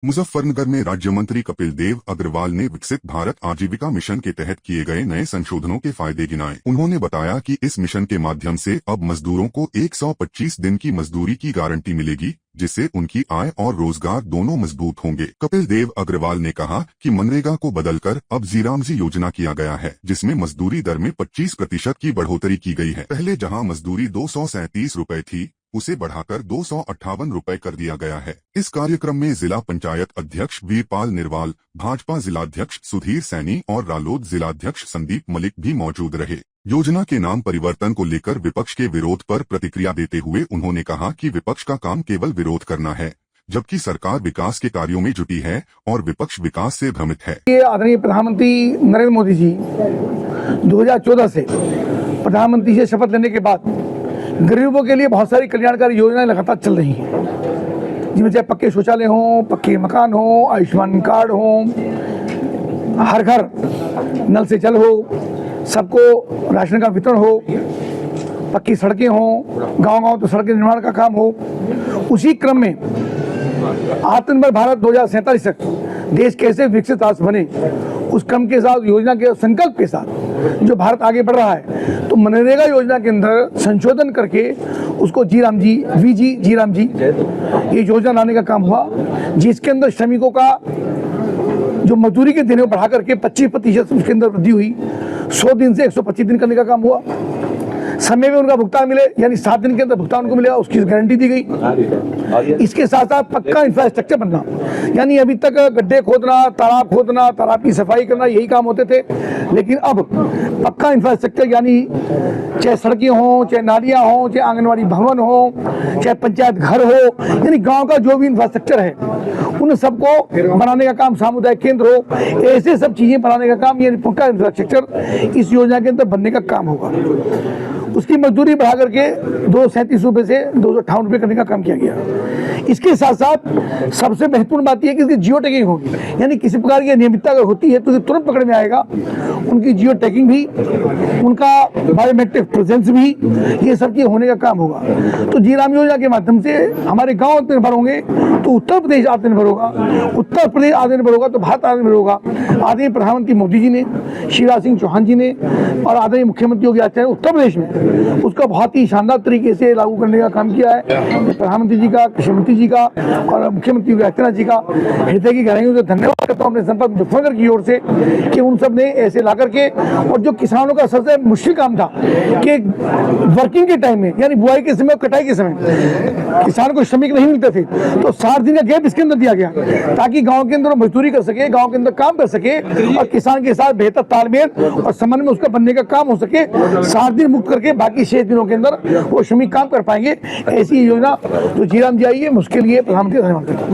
मुजफ्फरनगर में राज्य मंत्री कपिल देव अग्रवाल ने विकसित भारत आजीविका मिशन के तहत किए गए नए संशोधनों के फायदे गिनाए। उन्होंने बताया कि इस मिशन के माध्यम से अब मजदूरों को 125 दिन की मजदूरी की गारंटी मिलेगी, जिससे उनकी आय और रोजगार दोनों मजबूत होंगे। कपिल देव अग्रवाल ने कहा कि मनरेगा को बदलकर अब जीरामजी योजना किया गया है, जिसमें मजदूरी दर में 25% की बढ़ोतरी की गई है। पहले जहां मजदूरी 237 रुपए थी, उसे बढ़ाकर 258 रुपए कर दिया गया है। इस कार्यक्रम में जिला पंचायत अध्यक्ष वीरपाल निरवाल, भाजपा जिलाध्यक्ष सुधीर सैनी और रालोद जिलाध्यक्ष संदीप मलिक भी मौजूद रहे। योजना के नाम परिवर्तन को लेकर विपक्ष के विरोध पर प्रतिक्रिया देते हुए उन्होंने कहा कि विपक्ष का काम केवल विरोध करना है, जबकि सरकार विकास के कार्यों में जुटी है और विपक्ष विकास से भ्रमित है। ये आदरणीय प्रधानमंत्री नरेंद्र मोदी जी 2014 से प्रधानमंत्री से शपथ लेने के बाद गरीबों के लिए बहुत सारी कल्याणकारी योजनाएं लगातार चल रही हैं, जिनमें चाहे पक्के शौचालय हों, पक्के मकान हों, आयुष्मान कार्ड हों, हर घर नल से जल हो, सबको राशन का वितरण हो, पक्की सड़कें हों, गांव-गांव तो सड़क निर्माण का काम हो। उसी क्रम में आत्मनिर्भर भारत 2047 तक देश कैसे विकसित राष्ट्र बने, उस क्रम के साथ, योजना के संकल्प के साथ जो भारत आगे बढ़ रहा है, तो मनरेगा योजना के अंदर संशोधन करके उसको जी राम जी ये योजना लाने का काम हुआ, जिसके अंदर श्रमिकों का जो मजदूरी के दिनों बढ़ा करके 25% उसके अंदर वृद्धि हुई। 100 दिन से 125 दिन करने का काम हुआ। समय में उनका भुगतान मिले, यानी 7 दिन के अंदर भुगतान उनको मिलेगा, उसकी गारंटी दी गई। इसके साथ साथ पक्का इंफ्रास्ट्रक्चर बनना, यानी अभी तक गड्ढे खोदना, तालाब की सफाई करना, यही काम होते थे, लेकिन अब पक्का इंफ्रास्ट्रक्चर, यानी चाहे सड़कें हों, चाहे नालियां हों, चाहे आंगनवाड़ी भवन हो, चाहे पंचायत घर हो, यानी गाँव का जो भी इंफ्रास्ट्रक्चर है उन सबको बनाने का काम, सामुदायिक केंद्र हो, ऐसे सब चीजें बनाने का काम, यानी पक्का इंफ्रास्ट्रक्चर इस योजना के अंदर बनने का काम होगा। उसकी मजदूरी बढ़ा करके 237 रुपए से 258 रुपए करने का काम किया गया। इसके साथ साथ सबसे महत्वपूर्ण बात यह है कि इसकी जियो टैगिंग होगी, यानी किसी प्रकार की अनियमितता अगर होती है तो उसे तुरंत पकड़ में आएगा। उनकी जियो टैगिंग भी, उनका बायोमेट्रिक प्रेजेंस भी, ये सब चीज होने का काम होगा। तो जी राम योजना के माध्यम से हमारे गाँव आत्मनिर्भर होंगे तो उत्तर प्रदेश आत्मनिर्भर होगा, उत्तर प्रदेश आत्मनिर्भर होगा तो भारत आत्मनिर्भर होगा। आदरणीय प्रधानमंत्री मोदी जी ने, शिवराज सिंह चौहान जी ने और आदरणीय मुख्यमंत्री योगी आदित्यनाथ ने उत्तर प्रदेश में उसका बहुत ही शानदार तरीके से लागू करने का काम किया है। प्रधानमंत्री जी का, कृषि मंत्री जी का और मुख्यमंत्री योगी आदित्यनाथ जी का हृदय की गहराइयों से धन्यवाद करता हूँ अपने जनपद मुजफ्फरनगर की ओर से कि उन सब ने ऐसे ला करके, और जो किसानों का सबसे मुश्किल काम था कि वर्किंग के टाइम में, यानी बुआई के समय और कटाई के समय किसान को श्रमिक नहीं मिलते थे, तो 60 दिन का गैप इसके अंदर दिया गया ताकि गाँव के अंदर मजदूरी कर सके, गाँव के अंदर काम कर सके और किसान के साथ बेहतर तालमेल और समन्वय में उसका बनने का काम हो सके। 60 दिन मुक्त करके बाकी 6 दिनों के अंदर वो श्रमिक काम कर पाएंगे। ऐसी योजना जो जी राम जी आई है, उसके लिए प्रधानमंत्री धन्यवाद।